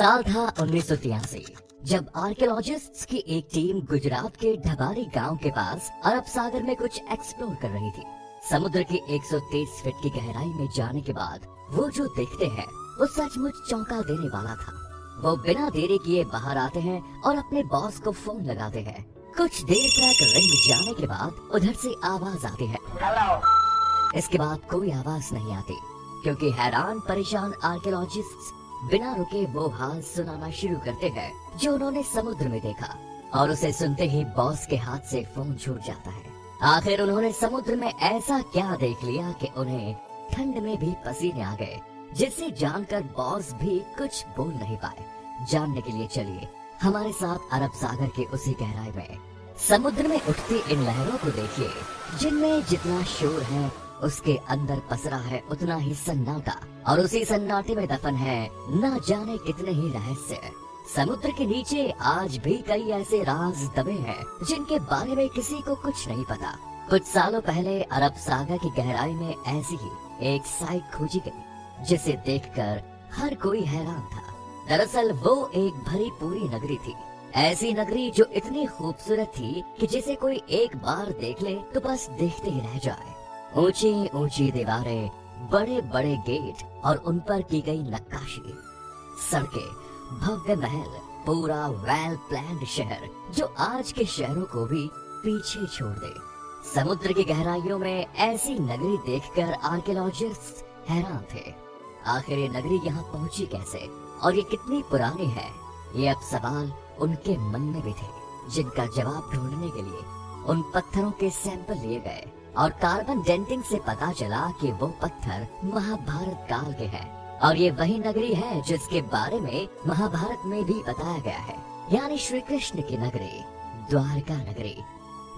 साल था 1983 जब आर्कियोलॉजिस्ट्स की एक टीम गुजरात के ढबारी गांव के पास अरब सागर में कुछ एक्सप्लोर कर रही थी। समुद्र की 123 फीट की गहराई में जाने के बाद वो जो देखते हैं वो सचमुच चौंका देने वाला था। वो बिना देरी किए बाहर आते हैं और अपने बॉस को फोन लगाते हैं। कुछ देर तक रिंग जाने के बाद उधर से आवाज आती है। इसके बाद कोई आवाज नहीं आती क्योंकि हैरान परेशान आर्कियोलॉजिस्ट्स बिना रुके वो हाल सुनाना शुरू करते हैं जो उन्होंने समुद्र में देखा, और उसे सुनते ही बॉस के हाथ से फोन छूट जाता है। आखिर उन्होंने समुद्र में ऐसा क्या देख लिया कि उन्हें ठंड में भी पसीने आ गए, जिसे जानकर बॉस भी कुछ बोल नहीं पाए। जानने के लिए चलिए हमारे साथ अरब सागर के उसी गहराई में। समुद्र में उठती इन लहरों को देखिए, जिनमें जितना शोर है उसके अंदर पसरा है उतना ही सन्नाटा, और उसी सन्नाटे में दफन है न जाने कितने ही रहस्य। समुद्र के नीचे आज भी कई ऐसे राज दबे हैं जिनके बारे में किसी को कुछ नहीं पता। कुछ सालों पहले अरब सागर की गहराई में ऐसी ही एक साइट खोजी गई जिसे देखकर हर कोई हैरान था। दरअसल वो एक भरी पूरी नगरी थी, ऐसी नगरी जो इतनी खूबसूरत थी कि जिसे कोई एक बार देख ले तो बस देखते ही रह जाए। ऊंची ऊंची दीवारें, बड़े बड़े गेट और उन पर की गई नक्काशी, सड़कें, भव्य महल, पूरा वेल प्लान्ड शहर जो आज के शहरों को भी पीछे छोड़ दे। समुद्र की गहराइयों में ऐसी नगरी देखकर आर्कियोलॉजिस्ट्स हैरान थे। आखिर ये नगरी यहाँ पहुंची कैसे और ये कितनी पुरानी है, ये अब सवाल उनके मन में भी थे, जिनका जवाब ढूंढने के लिए उन पत्थरों के सैंपल लिए गए और कार्बन डेंटिंग से पता चला कि वो पत्थर महाभारत काल के हैं, और ये वही नगरी है जिसके बारे में महाभारत में भी बताया गया है, यानी श्री कृष्ण की नगरी, द्वारका नगरी,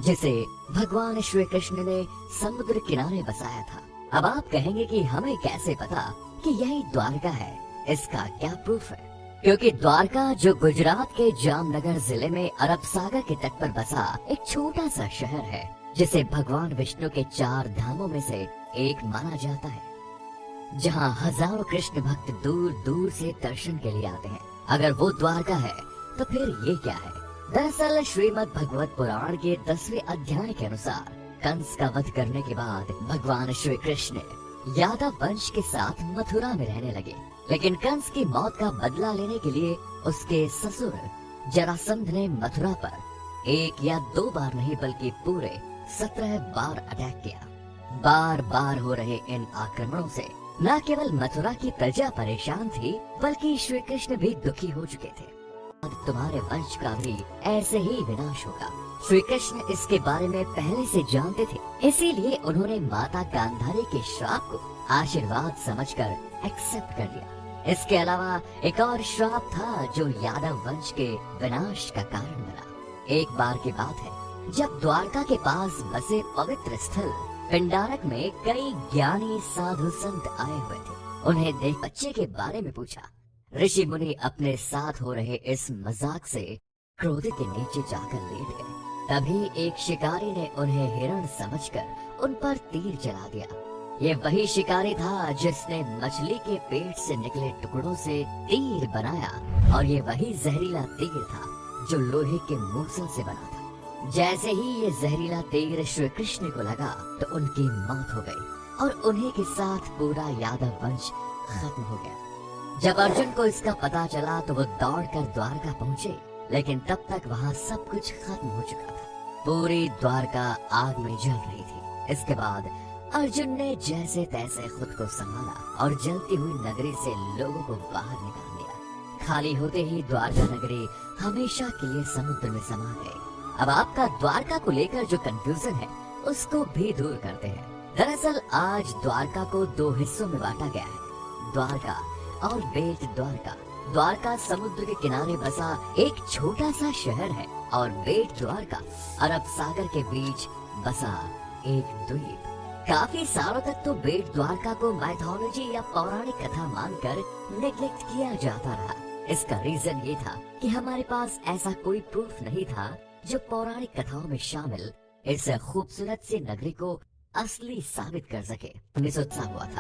जिसे भगवान श्री कृष्ण ने समुद्र किनारे बसाया था। अब आप कहेंगे कि हमें कैसे पता कि यही द्वारका है, इसका क्या प्रूफ है? क्योंकि द्वारका जो गुजरात के जामनगर जिले में अरब सागर के तट पर बसा एक छोटा सा शहर है, जिसे भगवान विष्णु के 4 धामों में से एक माना जाता है, जहां हजारों कृष्ण भक्त दूर दूर से दर्शन के लिए आते हैं। अगर वो द्वारका है तो फिर ये क्या है? दरअसल श्रीमद् भगवत पुराण के 10वें अध्याय के अनुसार कंस का वध करने के बाद भगवान श्री कृष्ण यादव वंश के साथ मथुरा में रहने लगे, लेकिन कंस की मौत का बदला लेने के लिए उसके ससुर जरासंध ने मथुरा पर 1 या 2 बार नहीं बल्कि पूरे 17 बार अटैक किया। बार बार हो रहे इन आक्रमणों से न केवल मथुरा की प्रजा परेशान थी, बल्कि श्री कृष्ण भी दुखी हो चुके थे। तुम्हारे वंश का भी ऐसे ही विनाश होगा। श्री कृष्ण इसके बारे में पहले से जानते थे, इसीलिए उन्होंने माता गांधारी के श्राप को आशीर्वाद समझकर एक्सेप्ट कर लिया। इसके अलावा एक और श्राप था जो यादव वंश के विनाश का कारण बना। एक बार की बात है जब द्वारका के पास बसे पवित्र स्थल पिंडारक में कई ज्ञानी साधु संत आए हुए थे। उन्हें देख बच्चे के बारे में पूछा। ऋषि मुनि अपने साथ हो रहे इस मजाक से क्रोधित के नीचे जाकर लेट गए। तभी एक शिकारी ने उन्हें हिरण समझकर उन पर तीर चला दिया। ये वही शिकारी था जिसने मछली के पेट से निकले टुकड़ों से तीर बनाया, और ये वही जहरीला तीर था जो लोहे के मूसल से बना था। जैसे ही ये जहरीला तीर श्री कृष्ण को लगा तो उनकी मौत हो गई, और उन्हीं के साथ पूरा यादव वंश खत्म हो गया। जब अर्जुन को इसका पता चला तो वो दौड़कर द्वारका पहुंचे, लेकिन तब तक वहाँ सब कुछ खत्म हो चुका था। पूरी द्वारका आग में जल रही थी। इसके बाद अर्जुन ने जैसे तैसे खुद को संभाला और जलती हुई नगरी से लोगों को बाहर निकाल दिया। खाली होते ही द्वारका नगरी हमेशा के लिए समुद्र में समा गई। अब आपका द्वारका को लेकर जो कंफ्यूजन है उसको भी दूर करते हैं। दरअसल आज द्वारका को 2 हिस्सों में बांटा गया है, द्वारका और बेट द्वारका। द्वारका समुद्र के किनारे बसा एक छोटा सा शहर है, और बेट द्वारका अरब सागर के बीच बसा एक द्वीप। काफी सालों तक तो बेट द्वारका को माइथोलॉजी या पौराणिक कथा मानकर नेग्लेक्ट किया जाता रहा। इसका रीजन ये था कि हमारे पास ऐसा कोई प्रूफ नहीं था जो पौराणिक कथाओं में शामिल इस खूबसूरत सी नगरी को असली साबित कर सके। 1900 हुआ था।